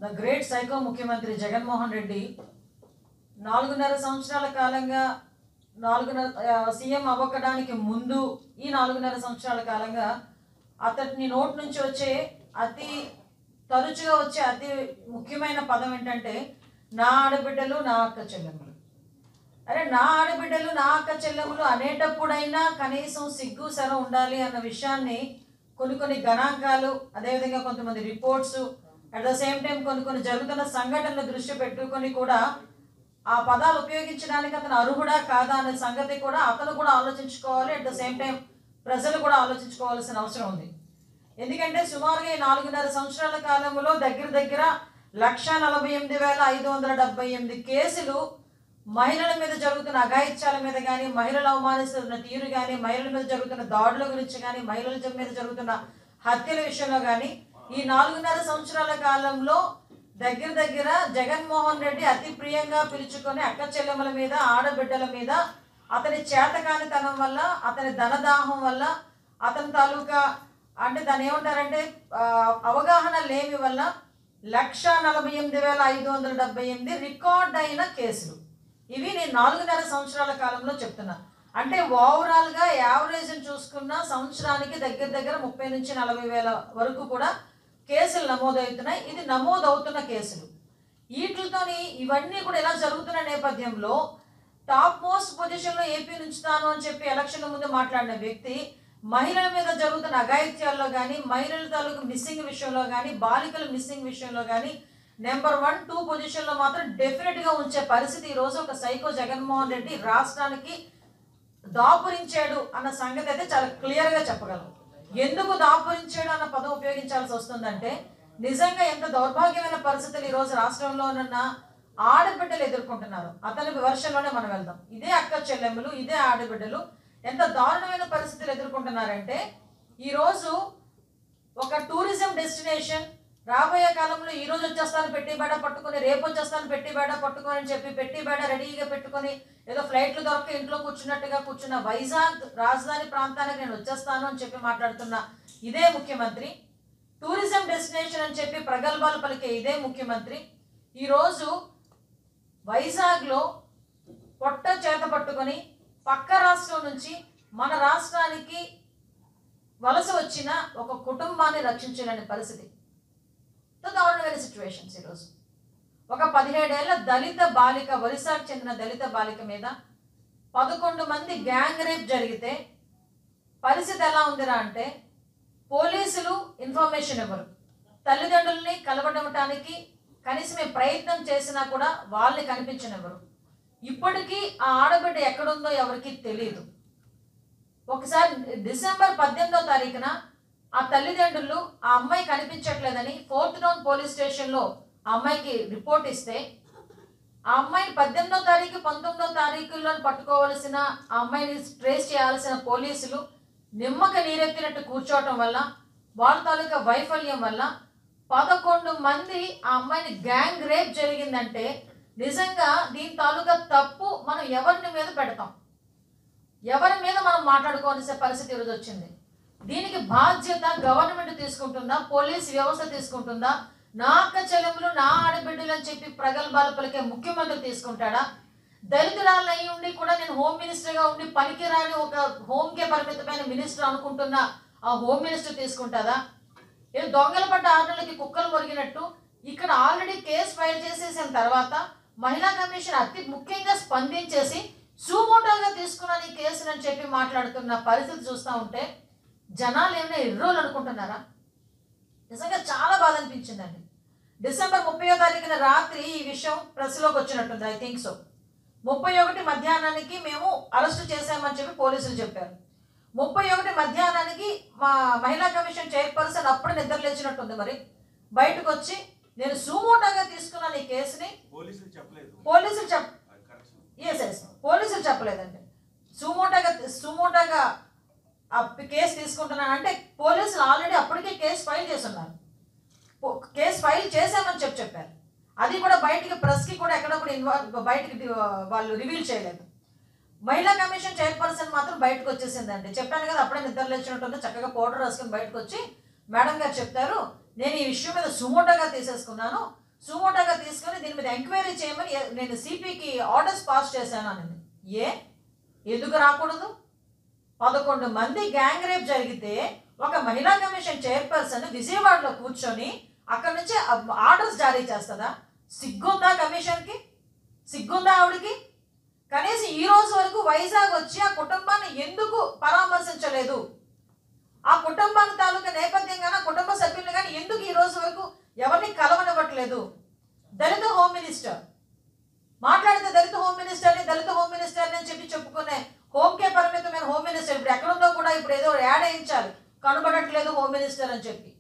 The great psycho ముఖ్యమంత్రి జగన్మోహన్ రెడ్డి 4.5 సంవత్సరాల కాలంగా సీఎం అవ్వడానికి ముందు ఈ 4.5 సంవత్సరాల కాలంగా అతని నోటి నుంచి వచ్చే అతి తరచుగా వచ్చే అతి ముఖ్యమైన పదం ఏంటంటే నా ఆడబిడ్డలు నా అక్క చెల్లెములు. అరే నా ఆడబిడ్డలు నా అక్క చెల్లెములు అనేటప్పుడైనా కనీసం సిగ్గు సర ఉండాలి అన్న విషయాన్ని కొన్ని గణాంకాలు, అదేవిధంగా కొంతమంది reports, at the same time కొన్ని జరుగుతున్న సంఘటనలు దృష్టి పెట్టుకొని కూడా ఆ పదాలు ఉపయోగించడానికి అతను అర్హుడా కాదా అనే సంగతి కూడా అతను కూడా ఆలోచించుకోవాలి. అట్ ద సేమ్ టైం ప్రజలు కూడా ఆలోచించుకోవాల్సిన అవసరం ఉంది. ఎందుకంటే సుమారుగా ఈ 4.5 సంవత్సరాల కాలంలో దగ్గర 1,48,578 కేసులు మహిళల మీద జరుగుతున్న అఘాయిత్యాల మీద కానీ, మహిళలు అవమానిస్తున్న తీరు కానీ, మహిళల మీద జరుగుతున్న దాడుల గురించి కానీ, మహిళల మీద జరుగుతున్న హత్యల విషయంలో కానీ ఈ 4.5 సంవత్సరాల కాలంలో దగ్గర జగన్మోహన్ రెడ్డి అతి ప్రియంగా పిలుచుకొని అక్క చెల్లెమ్మల మీద, ఆడబిడ్డల మీద అతని చేతకానితనం వల్ల, అతని ధనదాహం వల్ల, అతని తాలూకా అంటే దాన్ని ఏమంటారంటే అవగాహన లేమి వల్ల 1,48,578 రికార్డ్ అయిన కేసులు. ఇవి నేను 4.5 సంవత్సరాల కాలంలో చెప్తున్నా. అంటే ఓవరాల్గా యావరేజ్ చూసుకున్న సంవత్సరానికి దగ్గర 30 నుంచి 40 వేల వరకు కూడా కేసులు నమోదవుతున్నాయి. ఇది నమోదవుతున్న కేసులు. వీటితోని ఇవన్నీ కూడా ఇలా జరుగుతున్న నేపథ్యంలో టాప్ మోస్ట్ పొజిషన్లో ఏపీ నుంచుతాను అని చెప్పి ఎలక్షన్ల ముందు మాట్లాడిన వ్యక్తి మహిళల మీద జరుగుతున్న అఘాయిత్యాల్లో కానీ, మహిళల తాలూకు మిస్సింగ్ విషయంలో కానీ, బాలికల మిస్సింగ్ విషయంలో కానీ నెంబర్ 1, 2 పొజిషన్లో మాత్రం డెఫినెట్గా ఉంచే పరిస్థితి ఈరోజు ఒక సైకో జగన్మోహన్ రెడ్డి రాష్ట్రానికి దాపురించాడు అన్న సంగతి అయితే చాలా క్లియర్గా చెప్పగలం. ఎందుకు దాపురించాడు అన్న పదం ఉపయోగించాల్సి వస్తుందంటే నిజంగా ఎంత దౌర్భాగ్యమైన పరిస్థితులు ఈరోజు రాష్ట్రంలో ఉన్న ఆడబిడ్డలు ఎదుర్కొంటున్నారు. అతని వర్షంలోనే మనం వెళ్దాం. ఇదే అక్క చెల్లెమ్మలు, ఇదే ఆడబిడ్డలు ఎంత దారుణమైన పరిస్థితులు ఎదుర్కొంటున్నారంటే ఈరోజు ఒక టూరిజం డెస్టినేషన్ రాబోయే కాలంలో ఈ రోజు వచ్చేస్తాను పెట్టి బేడ పట్టుకొని, రేపు వచ్చేస్తాను పెట్టి బేడ పట్టుకొని అని చెప్పి పెట్టి బేడ రెడీగా పెట్టుకొని ఏదో ఫ్లైట్లు దొరక ఇంట్లో కూర్చున్నట్టుగా కూర్చున్న వైజాగ్ రాజధాని ప్రాంతానికి నేను వచ్చేస్తాను అని చెప్పి మాట్లాడుతున్న ఇదే ముఖ్యమంత్రి, టూరిజం డెస్టినేషన్ అని చెప్పి ప్రగల్భాలు పలికే ఇదే ముఖ్యమంత్రి ఈరోజు వైజాగ్లో పొట్ట చేత పట్టుకొని పక్క రాష్ట్రం నుంచి మన రాష్ట్రానికి వలస వచ్చిన ఒక కుటుంబాన్ని రక్షించలేని పరిస్థితి. దారుణమైన సిచ్యువేషన్స్. ఈరోజు ఒక 17 ఏళ్ల దళిత బాలిక, ఒరిస్సాకు చెందిన దళిత బాలిక మీద 11 మంది గ్యాంగ్ రేప్ జరిగితే పరిస్థితి ఎలా ఉందిరా అంటే పోలీసులు ఇన్ఫర్మేషన్ ఇవ్వరు, తల్లిదండ్రుల్ని కలవడానికి కనీసం ప్రయత్నం చేసినా కూడా వాళ్ళని కనిపించనివ్వరు. ఇప్పటికీ ఆ ఆడబిడ్డ ఎక్కడుందో ఎవరికి తెలియదు. ఒకసారి డిసెంబర్ 18వ తారీఖున ఆ తల్లిదండ్రులు ఆ అమ్మాయి కనిపించట్లేదని 4th టౌన్ పోలీస్ స్టేషన్లో ఆ అమ్మాయికి రిపోర్ట్ ఇస్తే ఆ అమ్మాయిని 18వ తారీఖు 19వ తారీఖుల్లో పట్టుకోవాల్సిన ఆ అమ్మాయిని ట్రేస్ చేయాల్సిన పోలీసులు నిమ్మక నీరెత్తినట్టు కూర్చోవటం వల్ల, వాళ్ళ తాలూకా వైఫల్యం వల్ల 11 మంది ఆ అమ్మాయిని గ్యాంగ్ రేప్ జరిగిందంటే నిజంగా దీని తాలూకా తప్పు మనం ఎవరి మీద పెడతాం, ఎవరి మీద మనం మాట్లాడుకోవాల్సిన పరిస్థితి ఈరోజు వచ్చింది. దీనికి బాధ్యత గవర్నమెంట్ తీసుకుంటుందా, పోలీస్ వ్యవస్థ తీసుకుంటుందా, నా అక్క చెల్లెములు నా ఆడబిడ్డలు అని చెప్పి ప్రగల్భాలు పలికే ముఖ్యమంత్రి తీసుకుంటాడా? దళితురాలు అయి ఉండి కూడా నేను హోమ్ మినిస్టర్గా ఉండి పనికిరాని ఒక హోమ్కే పరిమితమైన మినిస్టర్ అనుకుంటున్న ఆ హోమ్ మినిస్టర్ తీసుకుంటుందా? ఏదో దొంగలు పడ్డ ఆటలకి కుక్కలు మొరిగినట్టు ఇక్కడ ఆల్రెడీ కేసు ఫైల్ చేసేసిన తర్వాత మహిళా కమిషన్ అతి ముఖ్యంగా స్పందించేసి సూమోటోగా తీసుకున్నాను ఈ కేసుని చెప్పి మాట్లాడుతున్న పరిస్థితి చూస్తూ ఉంటే జనాలు ఏమైనా ఎర్రోలు అనుకుంటున్నారా? నిజంగా చాలా బాధ అనిపించిందండి. డిసెంబర్ 30వ తారీఖున రాత్రి ఈ విషయం ప్రెస్లోకి వచ్చినట్టుంది. I think so. 31 మధ్యాహ్నానికి మేము అరెస్ట్ చేశామని చెప్పి పోలీసులు చెప్పారు. 31 మధ్యాహ్నానికి మా మహిళా కమిషన్ చైర్పర్సన్ అప్పుడే నిద్ర లేచినట్టుంది. మరి బయటకు వచ్చి నేను సూమోటోగా తీసుకున్నాను ఈ కేసుని పోలీసులు చెప్పలేదండి. సూమోటోగా ఆ కేసు తీసుకుంటున్నాను అంటే పోలీసులు ఆల్రెడీ అప్పటికే కేసు ఫైల్ చేస్తున్నారు. కేసు ఫైల్ చేశామని చెప్పారు. అది కూడా బయటికి ప్రెస్కి కూడా ఎక్కడ కూడా బయటికి వాళ్ళు రివీల్ చేయలేదు. మహిళా కమిషన్ చైర్పర్సన్ మాత్రం బయటకు వచ్చేసిందండి. చెప్పాను కదా అప్పుడే నిద్ర లేచినట్టు చక్కగా పౌడర్ రాసుకొని బయటకు వచ్చి మేడం గారు చెప్తారు నేను ఈ విషయం మీద సుమోటోగా తీసేసుకున్నాను, సుమోటోగా తీసుకొని దీని మీద ఎంక్వైరీ చేయమని నేను సిపికి ఆర్డర్స్ పాస్ చేశాను అని. ఎందుకు రాకూడదు? 11 మంది గ్యాంగ్ రేప్ జరిగితే ఒక మహిళా కమిషన్ చైర్పర్సన్ విజయవాడలో కూర్చొని అక్కడ నుంచి ఆర్డర్స్ జారీ చేస్తుందా? సిగ్గుందా కమిషన్కి? సిగ్గుందా ఆవిడకి? కనీసం ఈ రోజు వరకు వైజాగ్ వచ్చి ఆ కుటుంబాన్ని ఎందుకు పరామర్శించలేదు? ఆ కుటుంబాన్ని తాలూకా నేపథ్యం కానీ ఆ కుటుంబ సభ్యులు కానీ ఎందుకు ఈ రోజు వరకు ఎవరిని కలవనివ్వట్లేదు? దళిత హోమ్ మినిస్టర్ మాట్లాడితే దళిత హోమ్ మినిస్టర్ని అని చెప్పి చెప్పుకునే హోమ్కే పరిమితమైన హోమ్ మినిస్టర్ ఇప్పుడు ఎక్కడుందో కూడా ఇప్పుడు ఏదో యాడ్ వేయించాలి, కనబడట్లేదు హోమ్ మినిస్టర్ అని చెప్పి.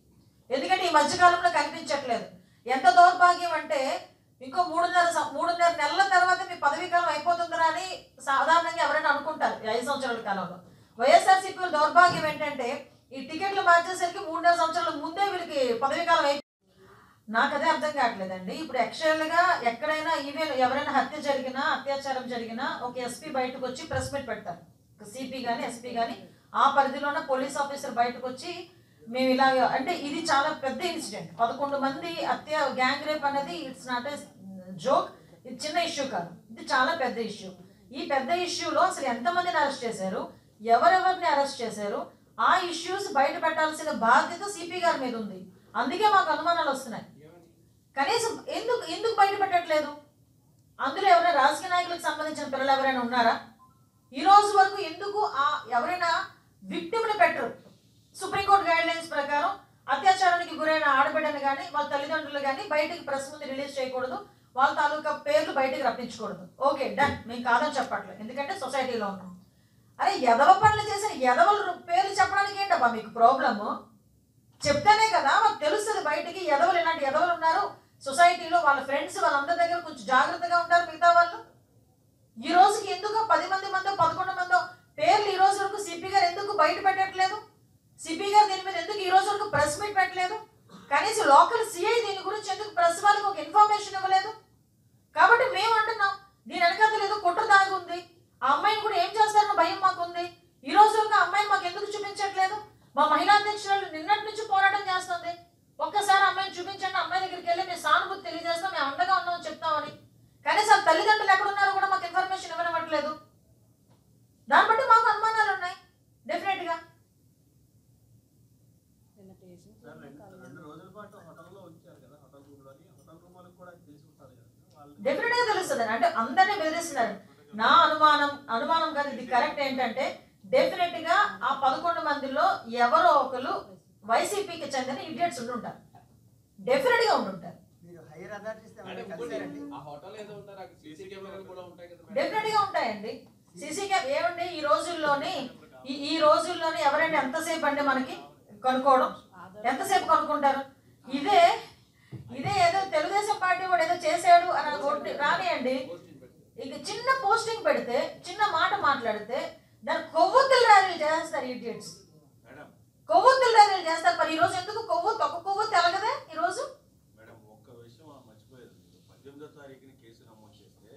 ఎందుకంటే ఈ మధ్యకాలంలో కనిపించట్లేదు. ఎంత దౌర్భాగ్యం అంటే ఇంకో 3.5 నెలల తర్వాత మీ పదవీకాలం అయిపోతుందిరా అని సాధారణంగా ఎవరైనా అనుకుంటారు. 5 సంవత్సరాల కాలంలో వైఎస్ఆర్సీపీ దౌర్భాగ్యం ఏంటంటే ఈ టికెట్లు మార్చేసరికి 3.5 సంవత్సరాల ముందే వీళ్ళకి పదవీకాలం అయిపోయింది. నాకు అదే అర్థం కావట్లేదండి. ఇప్పుడు యాక్చువల్గా ఎక్కడైనా ఈవెన్ ఎవరైనా హత్య జరిగినా అత్యాచారం జరిగినా ఒక ఎస్పీ బయటకు వచ్చి ప్రెస్ మీట్ పెడతారు. సిపి కానీ ఎస్పీ కానీ ఆ పరిధిలోనే పోలీస్ ఆఫీసర్ బయటకు వచ్చి మేము ఇలా అంటే ఇది చాలా పెద్ద ఇన్సిడెంట్. 11 మంది గ్యాంగ్ రేప్ అనేది ఇట్స్ నాట్ ఏ జోక్. ఇది చిన్న ఇష్యూ కాదు, ఇది చాలా పెద్ద ఇష్యూ. ఈ పెద్ద ఇష్యూలో అసలు ఎంతమందిని అరెస్ట్ చేశారు, ఎవరెవరిని అరెస్ట్ చేశారు, ఆ ఇష్యూస్ బయట పెట్టాల్సిన బాధ్యత సిపి గారి మీద ఉంది. అందుకే మాకు అనుమానాలు వస్తున్నాయి. కనీసం ఎందుకు బయట పెట్టట్లేదు? అందులో ఎవరైనా రాజకీయ నాయకులకు సంబంధించిన పిల్లలు ఎవరైనా ఉన్నారా? ఈ రోజు వరకు ఎందుకు ఎవరైనా విక్టిమ్ని పెట్టరు? సుప్రీంకోర్టు గైడ్ లైన్స్ ప్రకారం అత్యాచారానికి గురైన ఆడబిడ్డను కానీ వాళ్ళ తల్లిదండ్రులు కానీ బయటికి ప్రెస్ ముందు రిలీజ్ చేయకూడదు, వాళ్ళ తాలూకా పేర్లు బయటికి రప్పించకూడదు. ఓకే, డన్, మేము కాదని చెప్పట్లేదు, ఎందుకంటే సొసైటీలో ఉన్నాం. అరే ఎదవ పనులు చేసిన ఎదవల పేర్లు చెప్పడానికి ఏంటబ్బా మీకు ప్రాబ్లము? చెప్తేనే కదా మాకు తెలుస్తుంది బయటికి ఎదవలు ఇలాంటి ఎదవలు ఉన్నారు సొసైటీలో, వాళ్ళ ఫ్రెండ్స్ వాళ్ళందరి దగ్గర కొంచెం జాగ్రత్తగా ఉంటారు మిగతా వాళ్ళు. ఈ రోజుకి ఎందుకు 10 మందో 11 మందో పేర్లు ఈ రోజు వరకు సిపి గారు ఎందుకు బయట పెట్టట్లేదు? సిపి గారు దీని మీద ఎందుకు ఈ రోజు వరకు ప్రెస్ మీట్ పెట్టలేదు? కనీసం లోకల్ సిఐ దీని గురించి ఎందుకు ప్రెస్ వాళ్ళకి ఒక ఇన్ఫర్మేషన్ ఇవ్వలేదు? కాబట్టి మేము అంటున్నాం దీని వెనకాల ఏదో కుట్ర దాగి ఉంది. ఆ అమ్మాయిని కూడా ఏం చేస్తారన్న భయం మాకుంది. ఈ రోజు వరకు ఆ అమ్మాయిని మాకు ఎందుకు చూపించట్లేదు? మా మహిళా అధ్యక్షురాలు నిన్నటి నుంచి పోరాటం చేస్తుంది. ఒక్కసారి అమ్మాయిని చూపించండి, అమ్మాయి దగ్గరికి వెళ్ళి మేము సానుభూతి తెలియజేస్తాం, మేము అండగా ఉన్నామని చెప్తామని. కనీసం తల్లిదండ్రులు ఎక్కడున్నారో కూడా మాకు ఇన్ఫర్మేషన్ ఇవ్వనివ్వట్లేదు. దాన్ని బట్టి మాకు అనుమానాలు ఉన్నాయి డెఫినెట్గా. డెఫినెట్గా తెలుస్తుంది. అంటే అందరినీ బెదిరిస్తున్నారు. నా అనుమానం కాదు, ఇది కరెక్ట్. ఏంటంటే డెఫినెట్గా ఆ 11 మందిలో ఎవరో ఒకరు వైసీపీకి చెందిన ఇడియట్స్ ఉండుంటారు, డెఫినెట్గా ఉండుంటారు, డెఫినెట్గా ఉంటాయండి. సీసీ కెమెరా ఏమండి ఈ రోజుల్లోని ఎవరైనా ఎంతసేపు అండి మనకి కనుక్కోవడం, ఎంతసేపు కనుక్కుంటారు? ఇదే ఏదో తెలుగుదేశం పార్టీ కూడా ఏదో చేశాడు అని రానియండి, ఇక చిన్న పోస్టింగ్ పెడితే చిన్న మాట మాట్లాడితే దాని కొవ్వొత్తులు ర్యాలీలు చేస్తారు ఇడియట్స్, కొవ్వొత్తులు ర్యాలీలు చేస్తారు. మరి ఈరోజు ఎందుకు ఒక కొవ్వు తెలగదే ఈరోజు? మేడం ఒక్క విషయం మర్చిపోయారు. 18వ తారీఖున కేసు నమోదు చేస్తే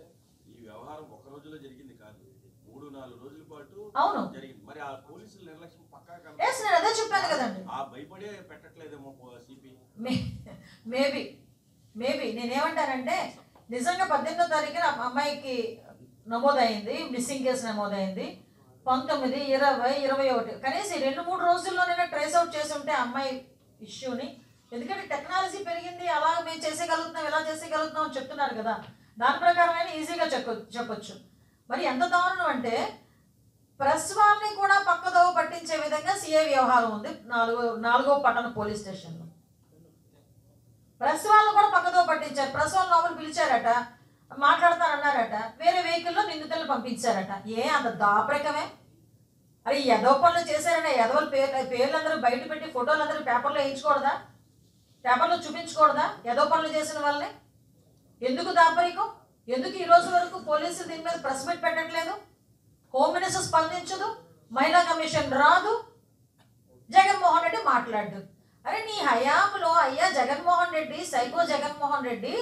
ఈ వ్యవహారం ఒక రోజులో జరిగింది కాదు, 3-4 రోజుల పాటు జరిగింది. మరి ఆ పోలీసుల నిర్లక్ష్యం పక్కా అదే చెప్పాను కదండి. ఆ భయపడే పెట్టట్లేదేమో సిపి. మేబీ నేనేమంటానంటే నిజంగా 18వ తారీఖున అమ్మాయికి నమోదైంది, మిస్సింగ్ కేసు నమోదైంది. 19, 20, 21 కనీసం 2-3 రోజుల్లోనైనా ట్రేస్ అవుట్ చేసి ఉంటే అమ్మాయి ఇష్యూని. ఎందుకంటే టెక్నాలజీ పెరిగింది, అలా మేము చేసేయగలుగుతున్నాం, ఇలా చేసేయగలుగుతున్నాం అని చెప్తున్నారు కదా, దాని ప్రకారమైనా ఈజీగా చెప్పొచ్చు. మరి ఎంత దారుణం అంటే ప్రెస్ వాళ్ళని కూడా పక్కదోవ పట్టించే విధంగా సిఐ వ్యవహారం ఉంది 4వ పట్టణ పోలీస్ స్టేషన్లో. ప్రెస్ వాళ్ళని కూడా పక్కదోవ పట్టించారు. ప్రెస్ వాళ్ళు లోపల పిలిచారట, మాట్లాడతారన్నారట, వేరే వెహికల్లో నిందితులను పంపించారట. అంత దాపరికమే? అరే ఎదవ పనులు చేశారనే ఎదవల పేర్లు అందరూ బయట పెట్టి ఫోటోలు అందరూ పేపర్లో వేయించకూడదా, పేపర్లో చూపించకూడదా ఎదవ పనులు చేసిన వాళ్ళని? ఎందుకు దాపరికం? ఎందుకు ఈ రోజు వరకు పోలీసులు దీని మీద ప్రెస్ మీట్ పెట్టట్లేదు? హోమ్ మినిస్టర్ స్పందించదు, మహిళా కమిషన్ రాదు, జగన్మోహన్ రెడ్డి మాట్లాడు. అరే నీ హయాంలో అయ్యా జగన్మోహన్ రెడ్డి, సైకో జగన్మోహన్ రెడ్డి,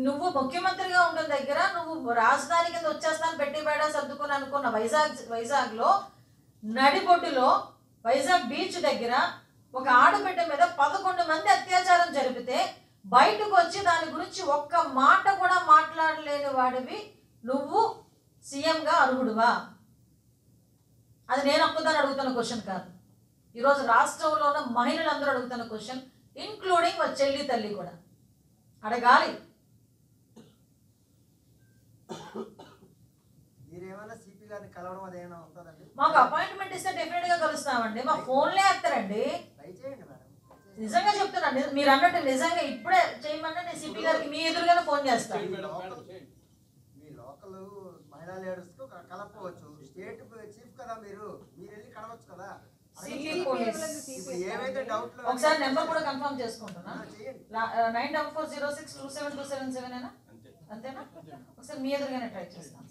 నువ్వు ముఖ్యమంత్రిగా ఉండే దగ్గర నువ్వు రాజధాని కింద వచ్చేస్తాను పెట్టి బేడా సర్దుకుని అనుకున్న వైజాగ్లో నడిబొడ్డులో వైజాగ్ బీచ్ దగ్గర ఒక ఆడబిడ్డ మీద 11 మంది అత్యాచారం జరిపితే బయటకు వచ్చి దాని గురించి ఒక్క మాట కూడా మాట్లాడలేని వాడివి నువ్వు సీఎంగా అర్హుడువా? అది నేను ఒక్కదాన్ని అడుగుతున్న క్వశ్చన్ కాదు, ఈరోజు రాష్ట్రంలో ఉన్న మహిళలందరూ అడుగుతున్న క్వశ్చన్, ఇంక్లూడింగ్ వాళ్ళ చెల్లి తల్లి కూడా అడగాలి. మాకు అపాయింట్మెంట్ ఇస్తే డెఫినెట్ గా కలుస్తామండి. మా ఫోన్లే ఎత్తారండి. నిజంగా చెప్తున్నాను, మీరు అన్నట్టు నిజంగా ఇప్పుడే చేయమన్నా నేను సిపి గారికి మీ ఎదురుగానే ఫోన్ చేస్తాను. మీ లోకల్ మహిళా లీడర్స్ కు కలపవచ్చు, స్టేట్ చీఫ్ కదా మీరు వెళ్ళి కలవచ్చు కదా. ఏవైతే డౌట్ ఒకసారి నెంబర్ కూడా కన్ఫర్మ్ చేసుకుంటున్నా, 9440627277 అంతేనా? ఒకసారి మీ ఎదురుగానే ట్రై చేస్తాను.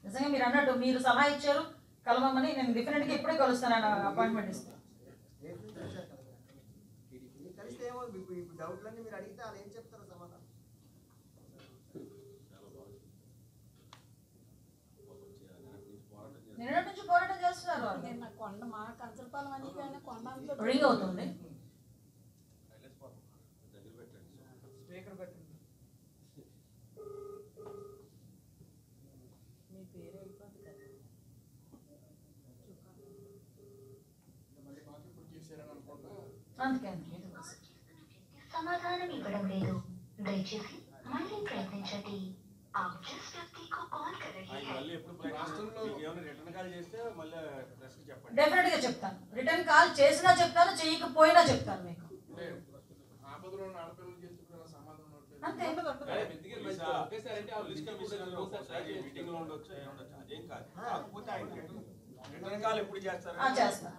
నిజంగా మీరు అన్నట్టు మీరు సలహా ఇచ్చారు కలవమని, నేను డెఫినెట్గా ఇప్పుడే కలుస్తాను అపాయింట్మెంట్ ఇస్తాను. డౌట్లన్నీ మీరు అడిగితే వాళ్ళు ఏం చెప్తారు సమాధానం? నిన్నటి నుంచి పోరాటం చేస్తున్నారు. రింగ్ అవుతుంది. అందుకే సమాధానం ఇవ్వడం లేదు, దయచేసి మళ్ళీ ప్రయత్నించండి. డెఫినెట్ గా చెప్తాను, రిటర్న్ కాల్ చేసినా చెప్తాను, చేయకపోయినా చెప్తాను మీకు. అంతే. ఎప్పుడు చేస్తారు? చేస్తాను.